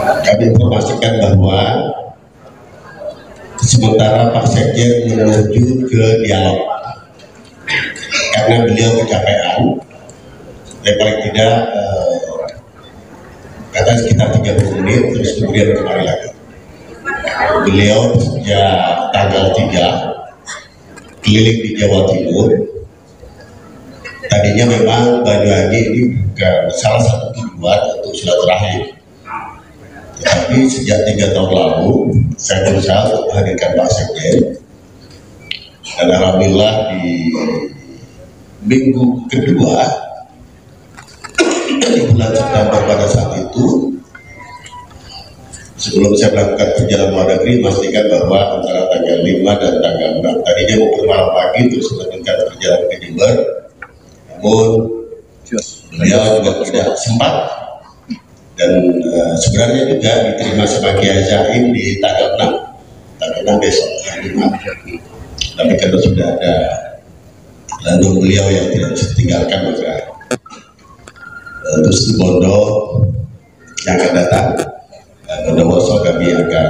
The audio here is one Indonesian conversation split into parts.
Kami informasikan bahwa sementara Pak Sekjen menuju ke dialog karena beliau kecapean, dan paling tidak kata sekitar 30 menit terus kemudian kembali lagi. Beliau sejak tanggal 3 keliling di Jawa Timur. Tadinya memang Banyuwangi ini bukan salah satu tujuan untuk silaturahim, tetapi sejak 3 tahun lalu saya berusaha untuk menghadirkan Pak Sekjen, dan alhamdulillah di minggu kedua di bulan September pada saat itu, sebelum saya melakukan perjalanan luar negeri, memastikan bahwa antara tanggal 5 dan tanggal 6 tadinya mau bermalam pagi terus melanjutkan perjalanan ke Jember, namun beliau juga tidak sempat, dan sebenarnya juga diterima sama Kiai Zaim di tanggal 6 besok, hari 5. Tapi karena sudah ada landung beliau yang tidak bisa ditinggalkan, maka untuk Situbondo yang akan datang, Bondowoso kami akan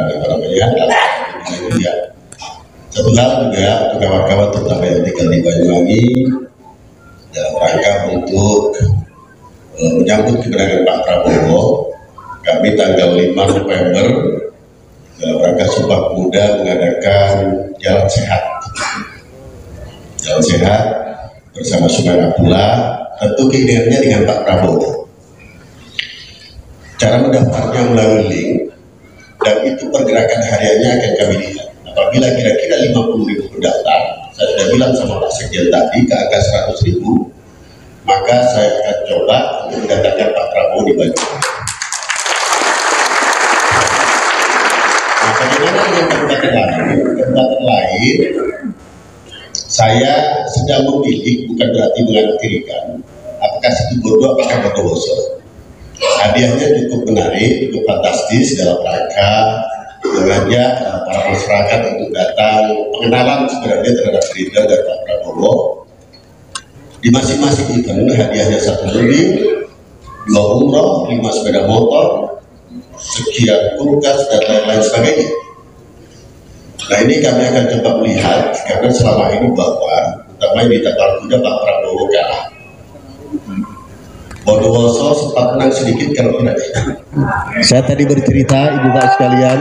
ya. Satu hal juga untuk kawan-kawan terutama yang tinggal di Banyuwangi, dalam rangka untuk menyambut kemenangan Pak Prabowo, kami tanggal 5 November dalam rangka Sumpah Pemuda mengadakan jalan sehat bersama Suman Abdullah, tentu keinginannya dengan Pak Prabowo. Cara mendaftarnya melalui link, dan itu pergerakan hariannya akan kami lihat. Apabila kira-kira 50.000 pendaftar, saya sudah bilang sama Pak Sekjen tadi, ke angka 100.000, maka saya akan coba untuk mendatangkan Pak Prabowo di Banyuwangi. Nah, bagaimana dengan kabupaten lain? Saya sedang memilih, bukan berarti mengakhirkan apakah Situbondo, apakah Bondowoso. Hadiahnya cukup menarik, cukup fantastis dalam rangka mengajak para masyarakat untuk datang pengenalan sebenarnya terhadap Gerindra dan Pak Prabowo. Di masing-masing event hadiahnya 1 mobil, 2 umroh, 5 sepeda motor, sekian kulkas dan lain-lain sebagainya. Nah, ini kami akan coba melihat, karena selama ini bahwa terutama di Tapal Kuda Pak Prabowo kalah. Bondowoso sempat menang sedikit kalau tidak. Saya tadi bercerita, Ibu Pak sekalian,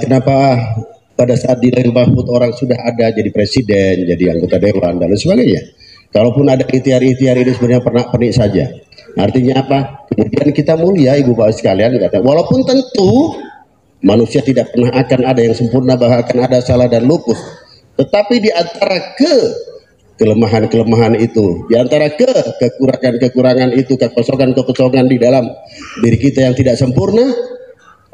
kenapa pada saat di Lail Mahfud orang sudah ada jadi presiden, jadi anggota dewan dan lain sebagainya. Kalaupun ada ikhtiar-ikhtiar ini sebenarnya pernik saja. Artinya apa? Kemudian kita mulia, Ibu Pak sekalian, kata, walaupun tentu manusia tidak pernah akan ada yang sempurna, bahkan akan ada salah dan luput. Tetapi di antara kelemahan-kelemahan itu, di antara kekurangan-kekurangan itu, kekosongan-kekosongan di dalam diri kita yang tidak sempurna,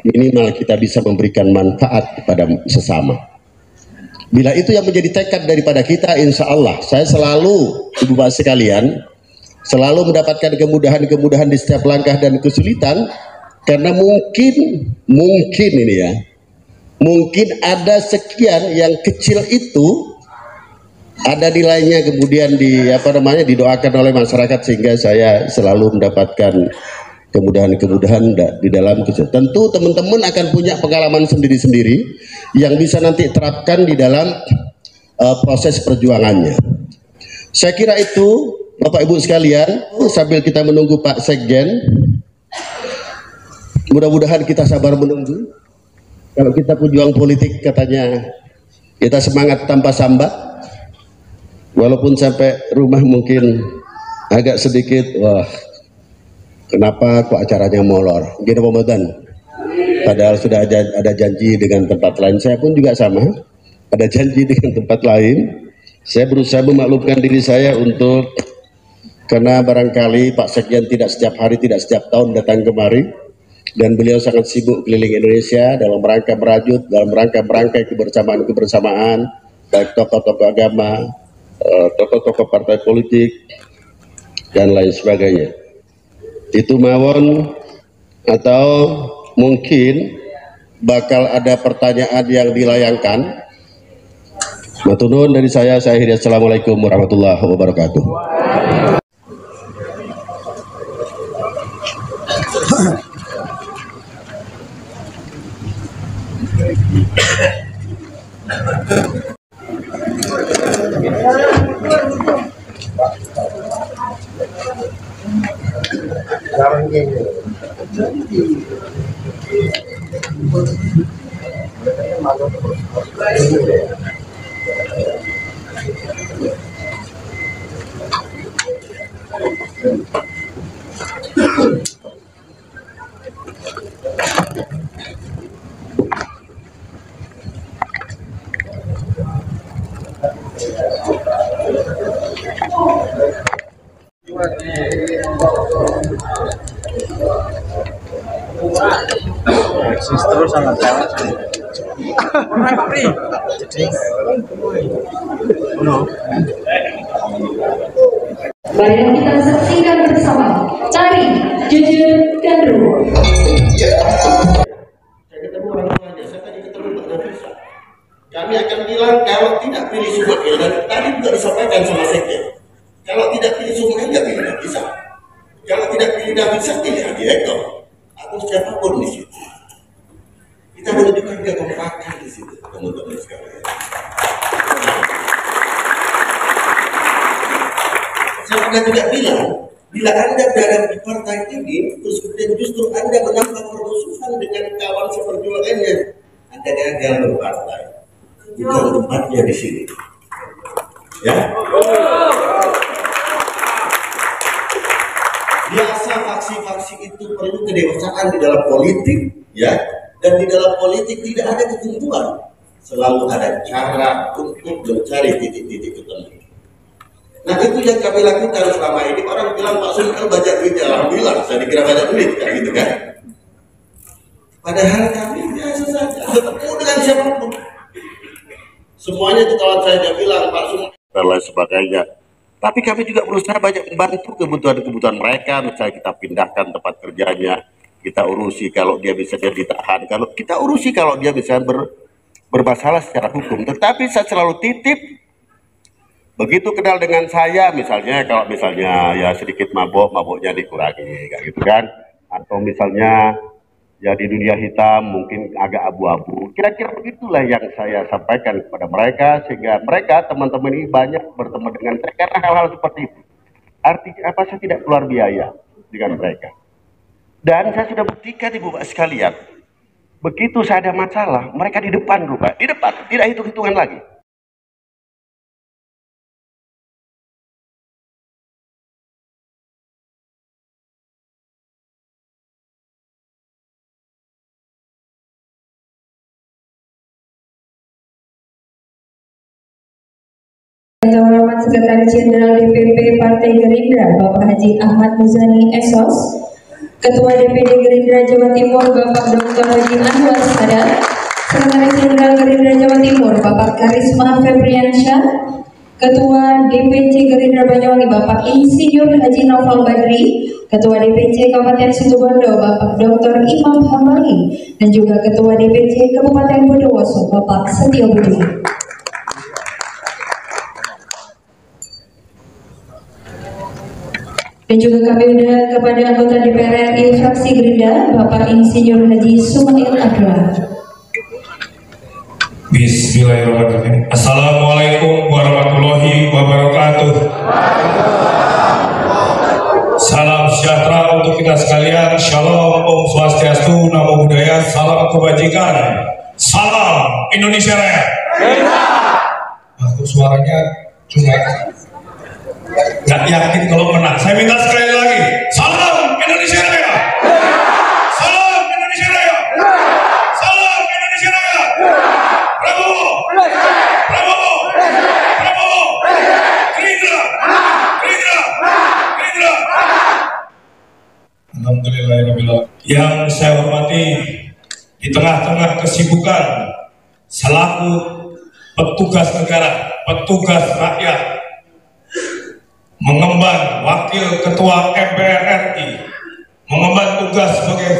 minimal kita bisa memberikan manfaat kepada sesama. Bila itu yang menjadi tekad daripada kita, insya Allah saya selalu, Ibu Bapak sekalian, selalu mendapatkan kemudahan-kemudahan di setiap langkah dan kesulitan, karena mungkin ini ya, mungkin ada sekian yang kecil itu ada nilainya kemudian didoakan oleh masyarakat, sehingga saya selalu mendapatkan kemudahan-kemudahan di dalam kesehatan. Tentu teman-teman akan punya pengalaman sendiri-sendiri yang bisa nanti terapkan di dalam proses perjuangannya. Saya kira itu Bapak Ibu sekalian, sambil kita menunggu Pak Sekjen, mudah-mudahan kita sabar menunggu. Kalau kita pejuang politik katanya kita semangat tanpa sambat, walaupun sampai rumah mungkin agak sedikit, wah kenapa kok acaranya molor, gini Ramadan, padahal sudah ada janji dengan tempat lain. Saya pun juga sama, ada janji dengan tempat lain. Saya berusaha memaklumkan diri saya untuk, karena barangkali Pak Sekjen tidak setiap hari, tidak setiap tahun datang kemari, dan beliau sangat sibuk keliling Indonesia dalam rangka merajut, dalam rangka merangkai kebersamaan, baik tokoh-tokoh agama, tokoh-tokoh partai politik, dan lain sebagainya. Itu mawon, atau mungkin bakal ada pertanyaan yang dilayangkan. Matunun dari saya akhiri. Assalamualaikum warahmatullahi wabarakatuh. Terus sangat jalan. Mari kita saksikan bersama tari Jejer Gandrung. Kami akan bilang kalau tidak pilih Sumakil, dan tadi juga disampaikan sama Sekjen, kalau tidak pilih Sumakil ya pilih Nafisa, kalau tidak pilih Nafisa pilih Adi Eko atau siapapun di situ. Kita menunjukkan kekompakan di situ, teman-teman sekalian. Saya pernah juga bilang, bila Anda berada di partai ini, terus kemudian justru Anda menambah permusuhan dengan kawan seperjuangannya, Anda gagal berpartai. Bukan tempatnya di sini. Ya. Biasa faksi-faksi itu perlu kedewasaan di dalam politik, ya. Dan di dalam politik tidak ada ketentuan. Selalu ada cara untuk mencari titik-titik ketemu. Nah itu yang kami lakukan selama ini. Orang bilang Pak Sumakil banyak duit, alhamdulillah saya dikira banyak duit, kayak gitu kan. Padahal kami biasa saja, bertemu dengan siapapun. Semuanya itu kalau saya bilang Pak Sumakil dan lain sebagainya. Tapi kami juga berusaha banyak membantu kebutuhan-kebutuhan mereka. Misalnya kita pindahkan tempat kerjanya, kita urusi kalau dia bisa jadi ditahan, kalau kita urusi kalau dia bisa bermasalah secara hukum. Tetapi saya selalu titip, begitu kenal dengan saya, misalnya kalau misalnya ya sedikit maboknya dikurangi, kayak gitu kan. Atau misalnya ya di dunia hitam mungkin agak abu-abu. Kira-kira begitulah yang saya sampaikan kepada mereka, sehingga mereka, teman-teman ini banyak bertemu dengan saya karena hal-hal seperti itu. Artinya apa, saya tidak keluar biaya dengan mereka. Dan saya sudah buktikan ibu bapak sekalian, begitu saya ada masalah, mereka di depan Pak, di depan, tidak hitung-hitungan lagi. Yang terhormat Sekretaris Jenderal DPP Partai Gerindra Bapak Haji Ahmad Muzani Esos, Ketua DPD Gerindra Jawa Timur Bapak Dr. Haji Anwar Sadar, Sekretaris Jenderal Gerindra Jawa Timur Bapak Karisma Febriansyah, Ketua DPC Gerindra Banyuwangi Bapak Insinyur Haji Noval Badri, Ketua DPC Kabupaten Situbondo Bapak Dr. Imam Hambali, dan juga Ketua DPC Kabupaten Bondowoso Bapak Setio Budi. Dan juga kami undang kepada anggota DPR RI fraksi Gerindra Bapak Insinyur Haji Sumakil Abdullah. Bismillahirrahmanirrahim. Assalamualaikum warahmatullahi wabarakatuh. Salam sejahtera untuk kita sekalian. Shalom, Om Swastiastu, Namo Buddhaya, salam kebajikan. Salam Indonesia Raya. Aku suaranya cuma nggak yakin kalau menang. Saya minta sekali lagi, salam Indonesia Raya. Salam Indonesia Raya. Salam Indonesia Raya. Prabowo. Prabowo. Prabowo. Gerindra. Gerindra. Gerindra. Alhamdulillahirobbilalamin. Yang saya hormati, di tengah-tengah kesibukan selaku petugas negara, petugas rakyat, mengemban wakil ketua MPR RI, mengemban tugas sebagai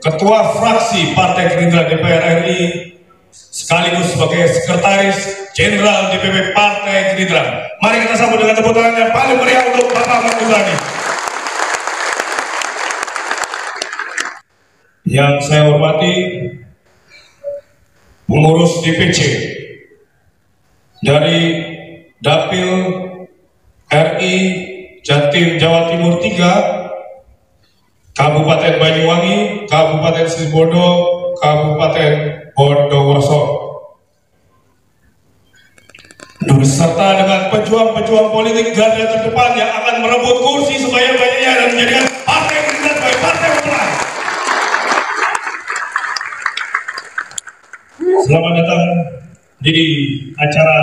ketua fraksi Partai Gerindra DPR RI, sekaligus sebagai sekretaris jenderal DPP Partai Gerindra. Mari kita sambut dengan tepuk tangan yang paling meriah untuk Bapak Ahmad Muzani. yang saya hormati pengurus DPC dari Dapil RI Jatim Jawa Timur 3, Kabupaten Banyuwangi, Kabupaten Situbondo, Kabupaten Bondowoso, beserta dengan pejuang-pejuang politik garda terdepan yang akan merebut kursi sebanyak-banyaknya dan menjadikan Partai Gerindra sebagai partai pemenang. Selamat datang di acara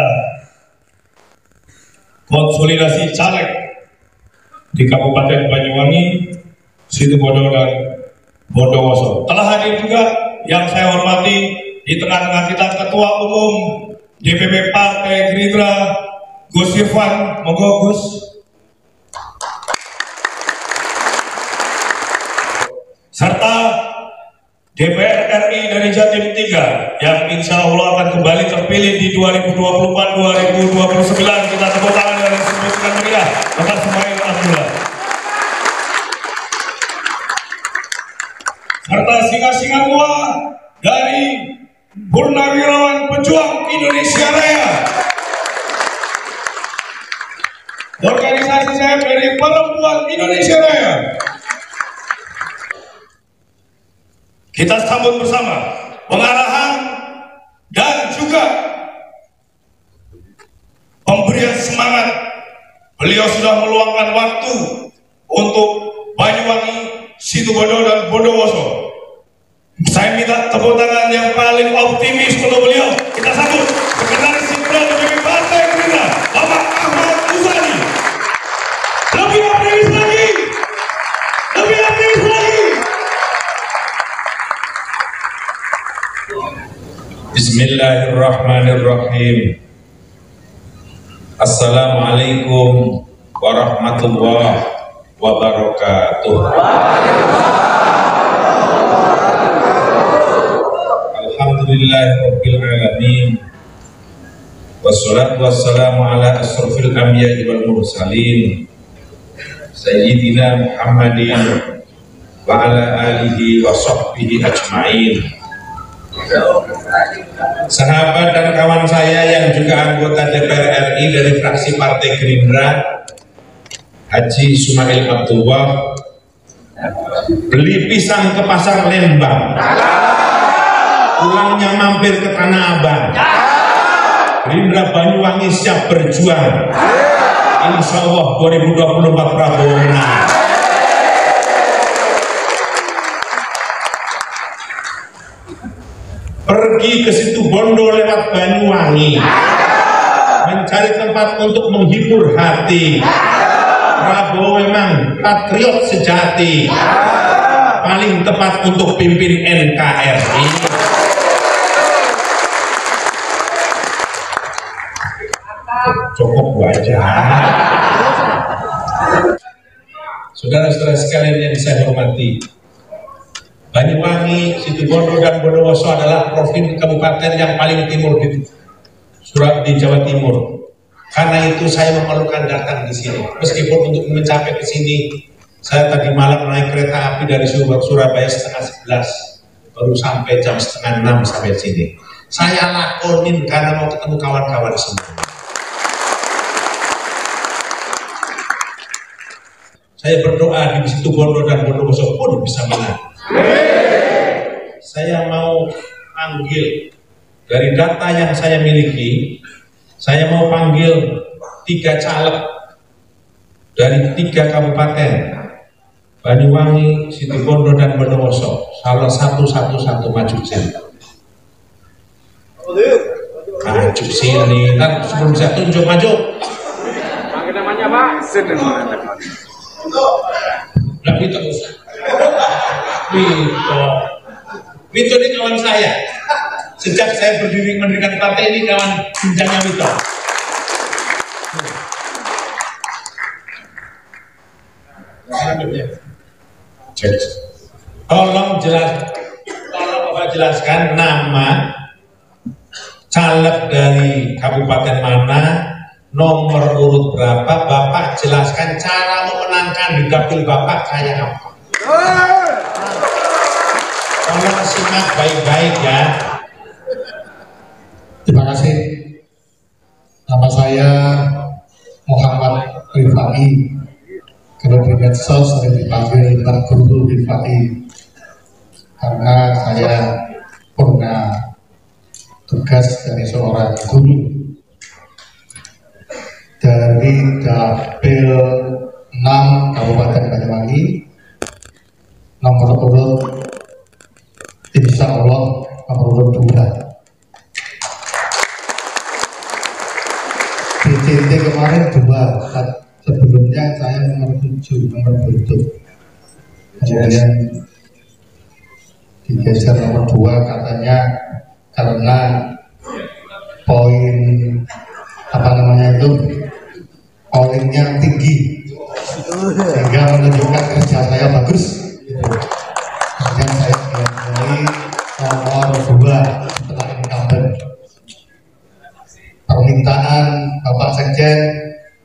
konsolidasi caleg di Kabupaten Banyuwangi, Situbondo dan Bondowoso. Telah hadir juga yang saya hormati di tengah-tengah kita Ketua Umum DPP Partai Gerindra, Gus Irfan. Monggo Gus. Serta DPR RI dari Jatim 3 yang insya Allah akan kembali terpilih di 2024-2029. Kita tepuk tangan dan sebutkan meriah Bapak Sumail Abdullah. Serta singa-singa tua dari Purnawirawan Pejuang Indonesia Raya, organisasi saya dari Perempuan Indonesia Raya. Kita sambut bersama pengarahan dan juga pemberian semangat. Beliau sudah meluangkan waktu untuk Banyuwangi, Situbondo dan Bondowoso. Saya minta tepuk tangan yang paling optimis untuk beliau. Kita sambut Sekretaris Jenderal DPP Partai Gerindra, Bapak Ahmad Muzani. Lebih optimis lagi, lebih optimis lagi. Bismillahirrahmanirrahim. Assalamualaikum warahmatullahi wabarakatuh. Alhamdulillahirabbil alamin. Wassalatu wassalamu ala asrofil anbiya'i wal mursalin Sayyidina Muhammadin wa ala alihi wa sahbihi ajma'in. Sahabat dan kawan saya yang juga anggota DPR RI dari fraksi Partai Gerindra, Haji Sumail Abdullah, beli pisang ke pasar Lembang, pulangnya mampir ke Tanah Abang. Gerindra Banyuwangi siap berjuang. Insya Allah 2024 Prabowo menang. Pergi ke Situbondo lewat Banyuwangi, mencari tempat untuk menghibur hati. Prabowo memang patriot sejati, paling tepat untuk pimpin NKRI. Cukup wajah. Saudara-saudara sekalian yang saya hormati, Banyuwangi, Situbondo dan Bondowoso adalah provinsi kabupaten yang paling timur di Jawa Timur. Karena itu saya memerlukan datang di sini. Meskipun untuk mencapai ke sini, saya tadi malam naik kereta api dari Surabaya setengah 11, baru sampai jam setengah 6 sampai sini. Saya lakonin karena mau ketemu kawan-kawan semua. Saya berdoa di Situbondo dan Bondowoso pun bisa menang. Saya mau panggil dari data yang saya miliki, saya mau panggil 3 caleg dari 3 kabupaten, Banyuwangi, Situbondo dan Bondowoso. Salah satu-satu maju sini. Maju sini, kan sebelum bisa tunjuk maju. Pakai namanya Pak. Nah, Vito usah. Vito ini kawan saya. Sejak saya mendirikan partai ini, kawan bincangnya Vito. Tolong Bapak jelaskan nama caleg dari kabupaten mana, nomor urut berapa. Bapak jelaskan cara memenangkan di dapil Bapak kayak apa. Tolong simak baik-baik ya. Terima kasih. Nama saya Muhammad Rifai. Kalau di medsos sering dipanggil Pak Guru Rifai karena saya pernah tugas dari seorang guru dari Dapil 6 Kabupaten Banyuwangi, nomor urut insya Allah nomor urut 2. BCT kemarin 2, sebelumnya saya nomor 7, nomor berikut. Kemudian digeser nomor 2 katanya karena poin poinnya tinggi sehingga menunjukkan kerja saya bagus. Kemudian saya pilih nomor 2 setelah incumbent. Permintaan Bapak Sekjen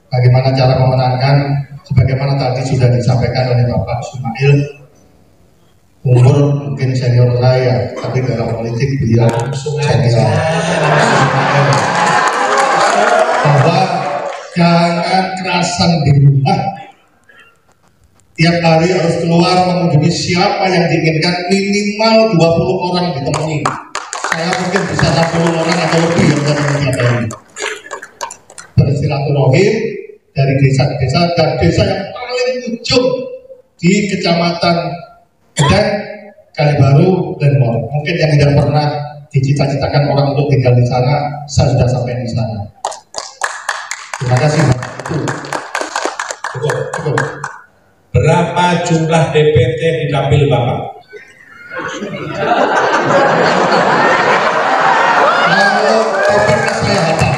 bagaimana cara memenangkan, sebagaimana tadi sudah disampaikan oleh Bapak Sumail. Umur mungkin senior saya, tapi dalam politik beliau senior. Bahwa jangan kerasan di rumah, tiap hari harus keluar mengunjungi siapa yang diinginkan, minimal 20 orang ditemui. Saya mungkin bisa 60 orang atau lebih yang saya ini. Bersilaturahim dari desa ke desa, dan desa yang paling ujung di Kecamatan Gedeng, Kalibaru, Lenmor. Mungkin yang tidak pernah dicita-citakan orang untuk tinggal di sana, saya sudah sampai di sana. Terima kasih. Cukup. Berapa jumlah DPT di dapil Bapak? Kalau TPS saya hafal,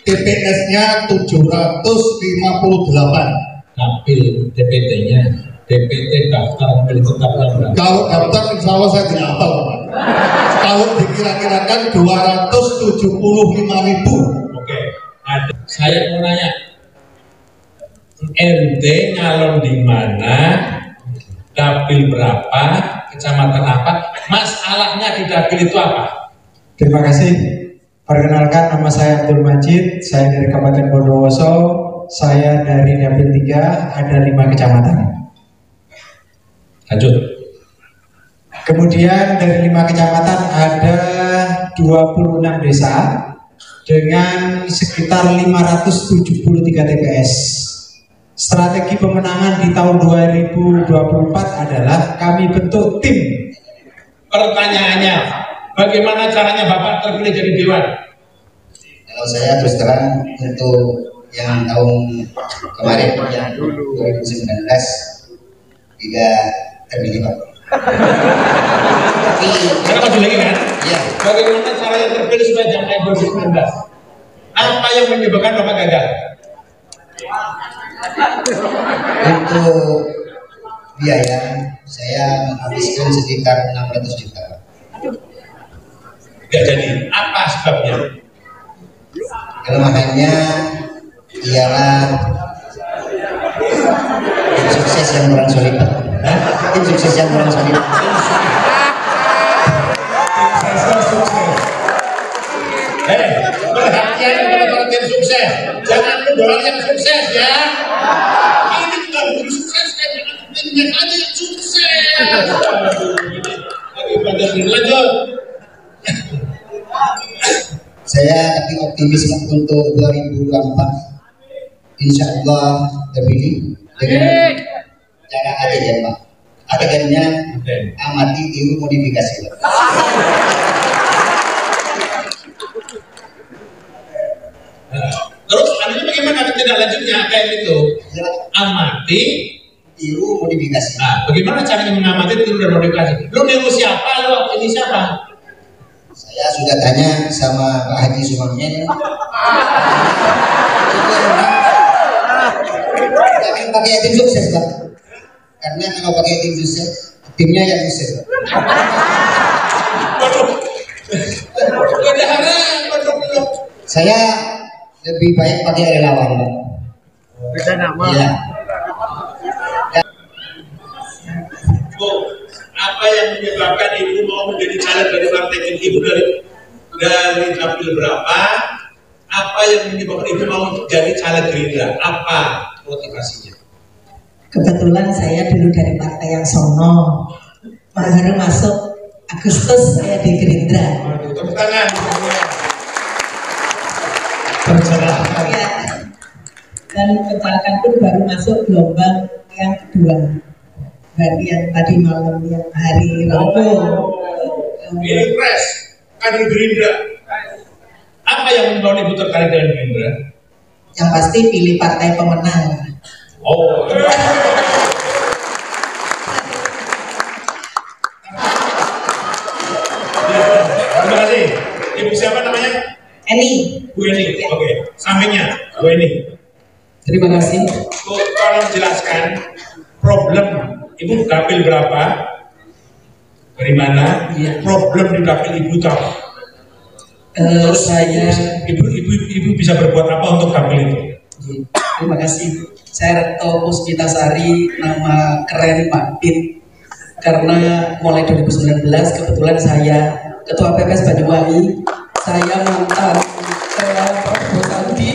TPS-nya 758. Dapil DPT-nya, DPT daftar pemilih tetap berapa? Kalau daftar insya Allah saya tidak hafal, Pak. Kalau dikira-kirakan 275.000. Oke, saya mau nanya, RT nyalon di mana, dapil berapa, kecamatan apa, masalahnya di dapil itu apa? Terima kasih. Perkenalkan, nama saya Abdul Majid, saya dari Kabupaten Bondowoso, saya dari dapil 3, ada 5 kecamatan. Lanjut. Kemudian dari 5 kecamatan ada 26 desa dengan sekitar 573 TPS. Strategi pemenangan di tahun 2024 adalah kami bentuk tim. Pertanyaannya, bagaimana caranya Bapak terpilih jadi dewan? Kalau saya terus terang untuk yang tahun kemarin yang 2019 tidak terpilih Pak. Tapi Karena maju lagi kan? iya, Bagaimana caranya terpilih supaya jangan kayak 2019? Apa yang menyebabkan Bapak gagal? untuk biaya saya menghabiskan sekitar 600 juta. Tidak jadi. Apa sebabnya? Kelemahannya ialah tim sukses yang kurang solid. Tim sukses yang kurang solid. Perhatian kepada tim sukses. Jangan mendorong yang sukses ya. Ini bukan tim sukses, jangan timnya aja yang sukses. Lagi pada lanjut. Saya tapi optimis untuk 2024. Insya Allah terpilih dengan cara adegan Pak. Adegannya amati, tiru, modifikasi Pak. Terus artinya bagaimana tindak lanjutnya kayak itu? Amati, Tiru, modifikasi. nah bagaimana caranya mengamati, tiru dan modifikasi? Lu niru siapa? Lu ini siapa? Saya sudah tanya sama Pak Haji Sumarnya. Jangan pakai tim sukses Pak. Karena kalau pakai tim sukses, timnya yang sukses Pak. Saya lebih baik pakai relawan Pak. Beda nama. Iya. apa yang menyebabkan ibu mau menjadi caleg dari partai ibu dari dapil berapa? Apa yang menyebabkan ibu mau jadi caleg Gerindra? Apa motivasinya? Kebetulan saya dulu dari partai yang sono, baru masuk Agustus saya di Gerindra. Waduh, tepuk tangan. Ya. Dan pencalekan pun baru masuk gelombang yang kedua. Berarti yang tadi malam, yang hari Rabu. Pilpres, kader Gerindra. Apa yang membawa ibu tertarik dengan Gerindra? Yang pasti pilih partai pemenang. Oh. Terima kasih. Ibu siapa namanya? Eni. Bu Eni. Oke. Sampingnya, Bu Eni. Terima kasih. Tolong jelaskan problem ibu dapil berapa? Dari mana? Iya. Problem di dapil ibu tahu? Terus saya ibu bisa berbuat apa untuk dapil itu? terima kasih. Saya Reto Puspitasari, nama keren Pak Pit. Karena mulai 2019 kebetulan saya Ketua PPS Banyuwangi, saya mantan Prabowo Sandi.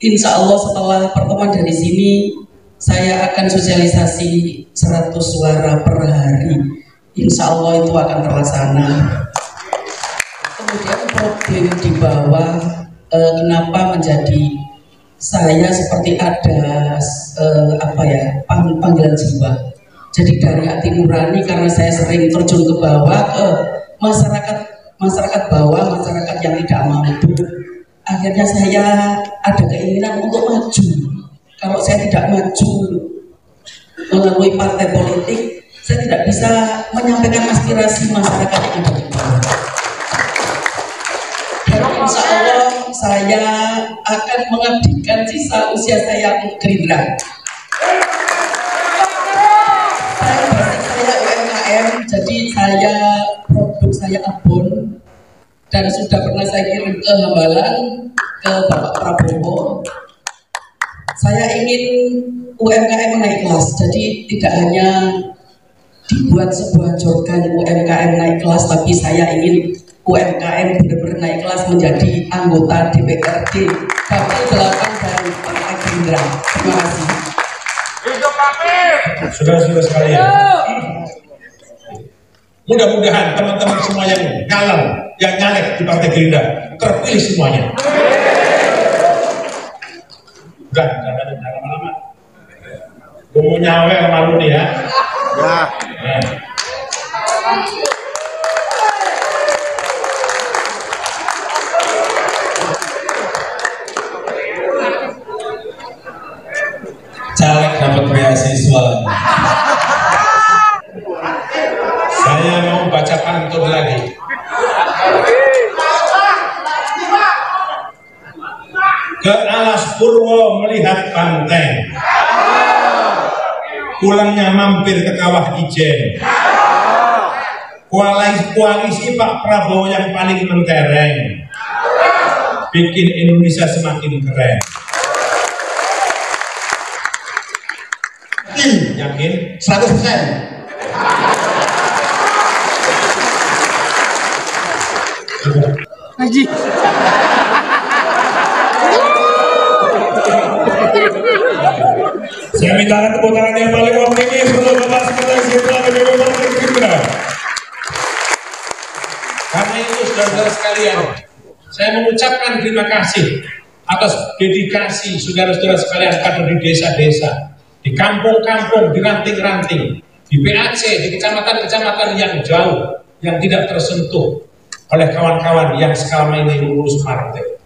Insya Allah setelah pertemuan dari sini saya akan sosialisasi 100 suara per hari. Insya Allah itu akan terlaksana. Kemudian problem di bawah, kenapa menjadi saya seperti ada panggilan jiwa. Jadi dari hati nurani, karena saya sering terjun ke bawah, ke masyarakat bawah, masyarakat yang tidak mampu. Akhirnya saya ada keinginan untuk maju. Kalau saya tidak maju melalui partai politik, saya tidak bisa menyampaikan aspirasi masyarakat yang ada di bawah. Dan insya Allah saya akan mengabdikan sisa usia saya untuk Gerindra. Saya UMKM, jadi saya produk saya abon. Dan sudah pernah saya kirim ke Hambalang, ke Bapak Prabowo. Saya ingin UMKM naik kelas, jadi tidak hanya dibuat sebuah jorgan UMKM naik kelas, tapi saya ingin UMKM benar-benar naik kelas menjadi anggota DPRD Dapil 8 dari Partai Gerindra. Terima kasih. Saudara-saudara sekalian, mudah-mudahan teman-teman semua yang ngalang, yang nyalek di Partai Gerindra terpilih semuanya. Udah, jangan lama-lama. Gue mau nyawer malu nih ya. Nah. Caleg dapat beasiswa. Saya mau baca pantun lagi. Ke Alas Purwo melihat banteng, pulangnya mampir ke Kawah Ijen. Koalisi Pak Prabowo yang paling mentereng, bikin Indonesia semakin keren. Yakin? 100%. Haji. Saya minta tepuk tangan yang paling optimis untuk Bapak Sekretaris Jenderal DPP Partai Gerindra. Karena itu saudara-saudara sekalian, saya mengucapkan terima kasih atas dedikasi saudara-saudara sekalian kader di desa-desa, di kampung-kampung, di ranting-ranting, di PAC, di kecamatan-kecamatan yang jauh, yang tidak tersentuh oleh kawan-kawan yang selama ini mengurus partai.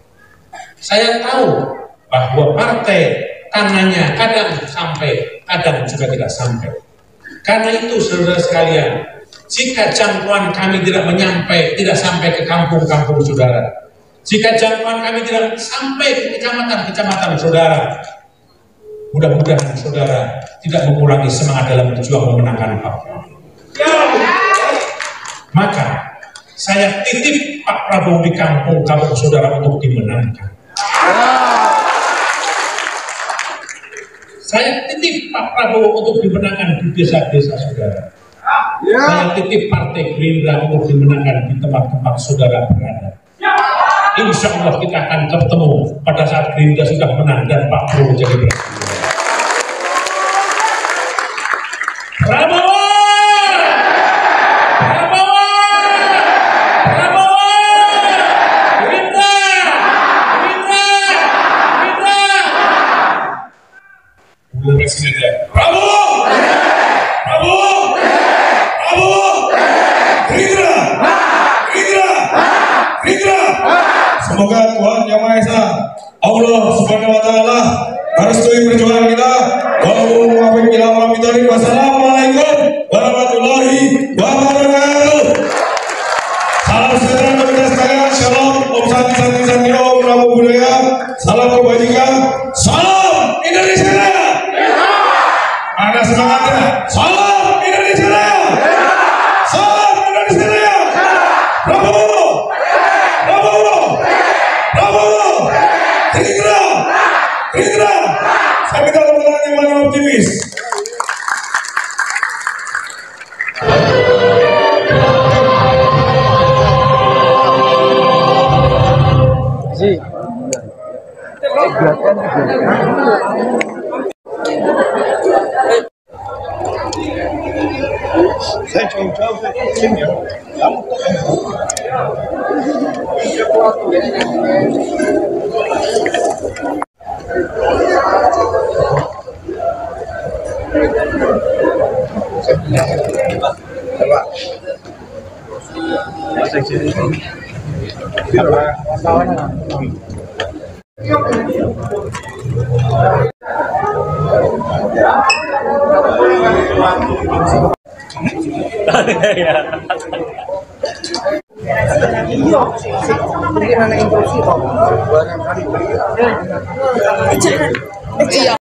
Saya tahu bahwa partai tangannya kadang sampai, kadang juga tidak sampai. Karena itu saudara sekalian, jika jangkauan kami tidak sampai ke kampung-kampung saudara, jika jangkauan kami tidak sampai ke kecamatan-kecamatan saudara, mudah-mudahan saudara tidak mengurangi semangat dalam berjuang memenangkan Pak Prabowo. Maka saya titip Pak Prabowo di kampung-kampung saudara untuk dimenangkan. Saya titip Pak Prabowo untuk dimenangkan di desa-desa saudara. Saya titip Partai Gerindra untuk dimenangkan di tempat-tempat saudara berada. Insya Allah kita akan ketemu pada saat Gerindra sudah menang dan Pak Prabowo jadi presiden. Prabowo! Prabowo! Prabowo! Gerindra! Gerindra! Gerindra! Udah presiden ya. Prabowo! Prabowo! Prabowo! Gerindra! Gerindra! Gerindra! Semoga Tuhan Yang Maha Esa, Allah Subhanahu Wa Taala merestui perjuangan kita. Wassalamualaikum warahmatullahi wabarakatuh. Salam sejahtera bagi kita sekalian. Shalom, Om Santi Santi Santi, Om Namo Buddhaya, salam kebajikan, salam Indonesia Raya. Ada semangatnya. Salam Indonesia Raya. Salam Indonesia Raya. Prabowo, Prabowo, Prabowo, Gerindra, Gerindra. Saya minta teman-teman yang paling optimis. Saya jauh-jauh dari sini ya. Kamu Iya.